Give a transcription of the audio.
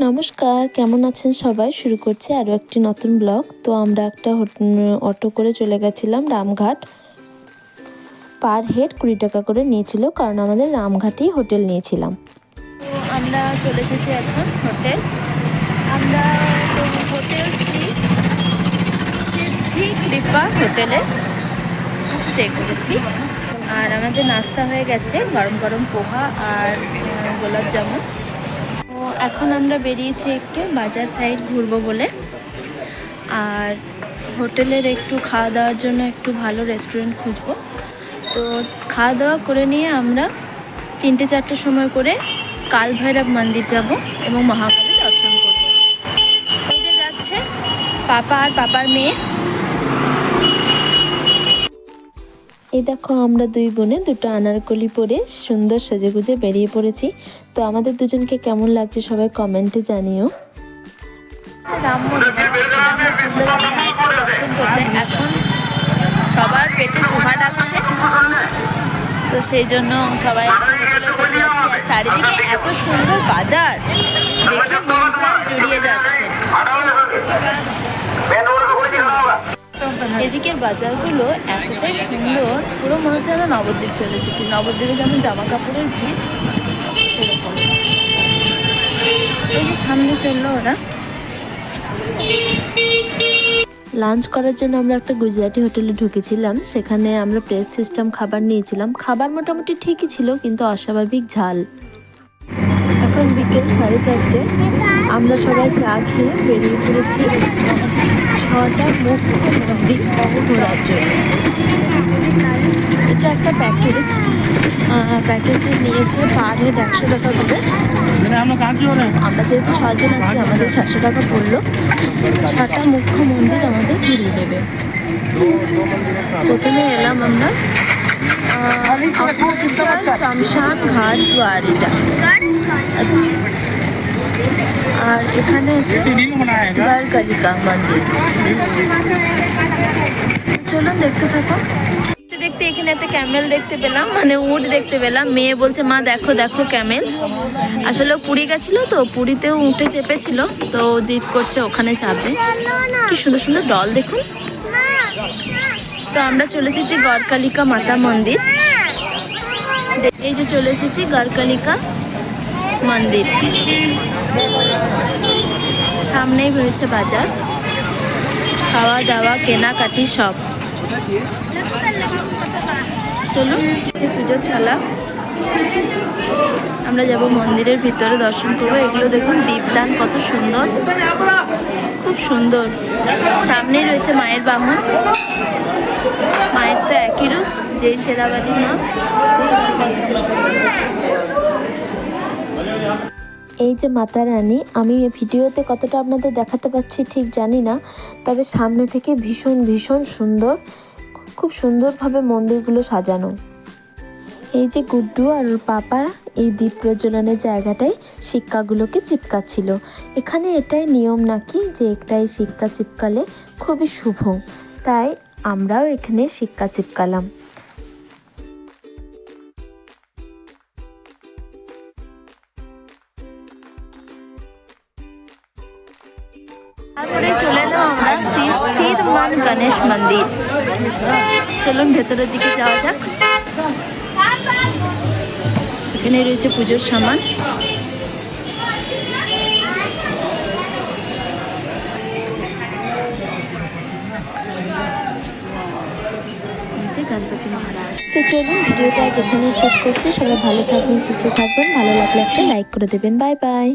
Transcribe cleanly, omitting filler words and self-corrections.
নমস্কার, কেমন আছেন সবাই? শুরু করছি আরও একটি নতুন ব্লগ। তো আমরা একটা অটো করে চলে গেছিলাম রামঘাট। পার হেড 20 টাকা করে নিয়েছিল, কারণ আমাদের রামঘাটেই হোটেল নিয়েছিলাম। তো আমরা চলে এসেছি এখন হোটেল। আমরা হোটেল সিদ্ধি কৃপা হোটেলে স্টে করেছি। আর আমাদের নাস্তা হয়ে গেছে, গরম গরম পোহা আর গোলাপ জামুন। তো এখন আমরা বেরিয়েছি একটু বাজার সাইড ঘুরবো বলে। আর হোটেলের একটু খাওয়া দাওয়ার জন্য একটু ভালো রেস্টুরেন্ট খুঁজবো। তো খাওয়া দাওয়া করে নিয়ে আমরা 3-4টের সময় করে কাল ভৈরব মন্দির যাব এবং মহাকালী দর্শন করব। ওই যে যাচ্ছে পাপা আর পাপার মেয়ে। এই দেখো, আমরা দুই বোনে দুটো আনারকলি পরে সুন্দর সেজেগুজে বেরিয়ে পড়েছি। তো আমাদের দুজনকে কেমন লাগছে সবাই কমেন্টে জানিও। রাম মন্দির দর্শন করতে এখন সবার পেটে চুমা ডাকছে, তো সেই জন্য সবাই হোটেলে পড়ে যাচ্ছে। আর চারিদিকে এত সুন্দর বাজার দেখে মন প্রাণ জুড়িয়ে যাচ্ছে। এদিকের বাজারগুলো এতটাই সুন্দর, পুরো মনে হচ্ছে আমরা নবদ্বীপ চলে এসেছি। নবদ্বীপে যেমন জামা কাপড়ের ভিড়, সেরকম। এই যে সামনে চললো ওরা। লাঞ্চ করার জন্য আমরা একটা গুজরাটি হোটেলে ঢুকেছিলাম। সেখানে আমরা প্লেট সিস্টেম খাবার নিয়েছিলাম। খাবার মোটামুটি ঠিকই ছিল, কিন্তু অস্বাভাবিক ঝাল। এখন বিকেল 4:30। আমরা সবাই চা খেয়ে বেরিয়ে পড়েছি 6টা মুখ্য মন্দির ঘোরার জন্য। এটা একটা প্যাকেজে নিয়েছে পার হেড 100 টাকা করে। আমরা যেহেতু 6 জন আছি, আমাদের 700 টাকা পড়লো। 6টা মুখ্য মন্দির আমাদের ঘুরিয়ে দেবে। প্রথমে এলাম আমরা শ্মশান ঘাট দ্বারিকা। আর এখানে আছে গড়কালিকা মন্দির। চলুন দেখতে থাকো। দেখতে এখানে একটা ক্যামেল দেখতে পেলাম, মানে উট দেখতে পেলাম। মেয়ে বলছে, মা দেখো দেখো ক্যামেল। আসলে পুরী গেছিল, তো পুরীতেও উঠে চেপেছিল, তো জিদ করছে ওখানে চাপবে। কি সুন্দর সুন্দর ডল দেখুন। তো আমরা চলে এসেছি গড়কালিকা মাতা মন্দির। এই যে চলে এসেছি গড়কালিকা মন্দির। সামনেই রয়েছে বাজার, খাওয়া দাওয়া কেনাকাটি সব। চলুন, পুজোর থালা। আমরা যাব মন্দিরের ভিতরে, দর্শন করবো। এগুলো দেখুন, দীপদান কত সুন্দর, খুব সুন্দর। সামনেই রয়েছে মায়ের বাহন। মায়ের তো একই রূপ, যেই শেরাবালি মা। এই যে মাতা রানী, আমি ভিডিওতে কতটা আপনাদের দেখাতে পাচ্ছি ঠিক জানি না, তবে সামনে থেকে ভীষণ ভীষণ সুন্দর, খুব সুন্দরভাবে মন্দিরগুলো সাজানো। এই যে গুড্ডু আর ওর পাপা এই দ্বীপ প্রজ্বলনের জায়গাটায় সিক্কাগুলোকে চিপকাচ্ছিল। এখানে এটাই নিয়ম নাকি যে একটাই সিক্কা চিপকালে খুবই শুভ, তাই আমরাও এখানে সিক্কা চিপকালাম। তারপরে চলে এলাম আমরা শ্রী স্থির মান গণেশ মন্দির। চলুন ভেতরের দিকে যাওয়া যাক। এখানে রয়েছে পুজোর সামান। গণপতি মহারাজ। তো চলুন ভিডিওটা যেখানে শেষ করছি। সবাই ভালো থাকবেন, সুস্থ থাকবেন। ভালো লাগলে একটা লাইক করে দেবেন। Bye bye.